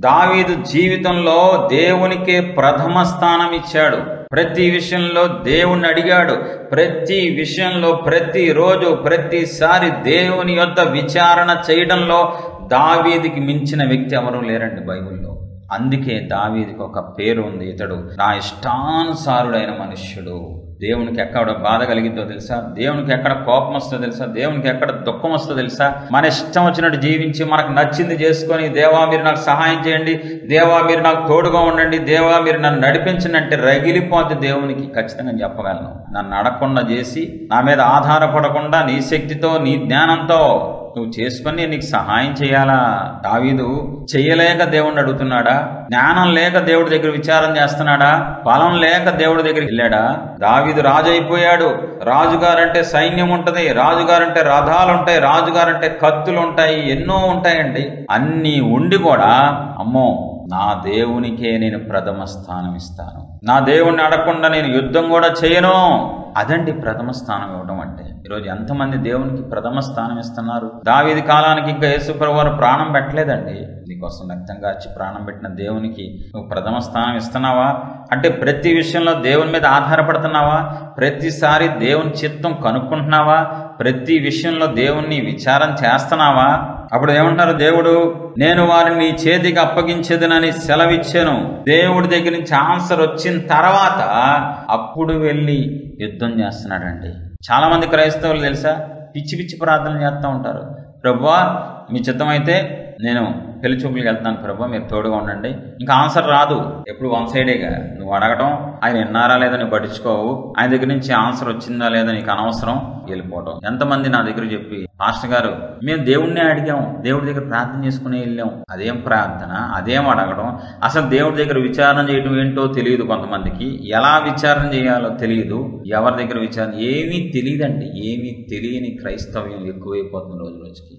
దావీదు జీవితంలో దేవునికే ప్రథమ స్థానం ఇచ్చాడు. ప్రతి విషయంలో దేవుణ్ణి అడిగాడు. ప్రతి విషయంలో ప్రతిరోజు ప్రతిసారి దేవుని యొద్ద విచారణ చేయడంలో దావీదుకి మించిన వ్యక్తి ఎవరూ లేరండి బైబిల్లో. అందుకే దావీదుకి ఒక పేరు ఉంది, ఇతడు నా ఇష్టానుసారుడైన మనుష్యుడు. దేవునికి ఎక్కడ బాధ కలిగిద్దో తెలుసా? దేవునికి ఎక్కడ కోపం వస్తుందో తెలుసా? దేవునికి ఎక్కడ దుఃఖం వస్తుందో తెలుసా? మన ఇష్టం వచ్చినట్టు జీవించి మనకు నచ్చింది చేసుకొని, దేవా మీరు నాకు సహాయం చేయండి, దేవా మీరు నాకు తోడుగా ఉండండి, దేవా మీరు నన్ను నడిపించండి అంటే రగిలిపోతే దేవునికి ఖచ్చితంగా చెప్పగలను. నన్ను అడగకుండా చేసి, నా మీద ఆధారపడకుండా నీ శక్తితో నీ జ్ఞానంతో నువ్వు చేసుకొని నీకు సహాయం చేయాలా? దావీదు చెయ్యలేక దేవుడిని అడుగుతున్నాడా? జ్ఞానం లేక దేవుడి దగ్గర విచారం చేస్తున్నాడా? బలం లేక దేవుడి దగ్గరికి వెళ్ళాడా? దావీదు రాజు అయిపోయాడు. రాజుగారంటే సైన్యం ఉంటది, రాజుగారంటే రథాలుంటాయి, రాజుగారంటే కత్తులు ఉంటాయి, ఎన్నో ఉంటాయండి. అన్నీ ఉండి కూడా అమ్మో నా దేవునికే నేను ప్రథమ స్థానం ఇస్తాను, నా దేవుణ్ణి అడగకుండా నేను యుద్ధం కూడా చేయను, అదండి ప్రథమ స్థానం ఇవ్వడం అంటే. ఈరోజు ఎంతమంది దేవునికి ప్రథమ స్థానం ఇస్తున్నారు? దావీదు కాలానికి ఇంకా యేసుప్రభువు వారు ప్రాణం పెట్టలేదండి. నీకోసం రక్తం కార్చి ప్రాణం పెట్టిన దేవునికి నువ్వు ప్రథమ స్థానం ఇస్తున్నావా? అంటే ప్రతి విషయంలో దేవుని మీద ఆధారపడుతున్నావా? ప్రతిసారి దేవుని చిత్తం కనుక్కుంటున్నావా? ప్రతి విషయంలో దేవుణ్ణి విచారం చేస్తున్నావా? అప్పుడు ఏమంటారు దేవుడు, నేను వారిని నీ చేతికి అప్పగించేదనని సెలవిచ్చాను. దేవుడి దగ్గర నుంచి ఆన్సర్ వచ్చిన తర్వాత అప్పుడు వెళ్ళి యుద్ధం చేస్తున్నాడండి. చాలా మంది క్రైస్తవులు తెలుసా, పిచ్చి పిచ్చి ప్రార్థనలు చేస్తూ ఉంటారు. ప్రభువా మీ చిత్తం అయితే నేను పెళ్లి చూపులకు వెళ్తాను ప్రభు, మీరు తోడుగా ఉండండి. ఇంకా ఆన్సర్ రాదు, ఎప్పుడు వన్ సైడేగా. నువ్వు అడగటం, ఆయన విన్నారా లేదా నువ్వు పట్టించుకోవు, ఆయన దగ్గర నుంచి ఆన్సర్ వచ్చిందా లేదా నీకు అనవసరం, వెళ్ళిపోవటం. ఎంతమంది నా దగ్గర చెప్పి, పాస్టర్ గారు మేము దేవుణ్ణే అడిగాం, దేవుడి దగ్గర ప్రార్థన చేసుకుని వెళ్ళాం. అదేం ప్రార్థన, అదేం అడగడం, అసలు దేవుడి దగ్గర విచారణ చేయడం ఏంటో తెలియదు కొంతమందికి, ఎలా విచారణ చేయాలో తెలియదు, ఎవరి దగ్గర విచారణ ఏమీ తెలియదండి. ఏమీ తెలియని క్రైస్తవ్యం ఎక్కువైపోతుంది రోజు రోజుకి.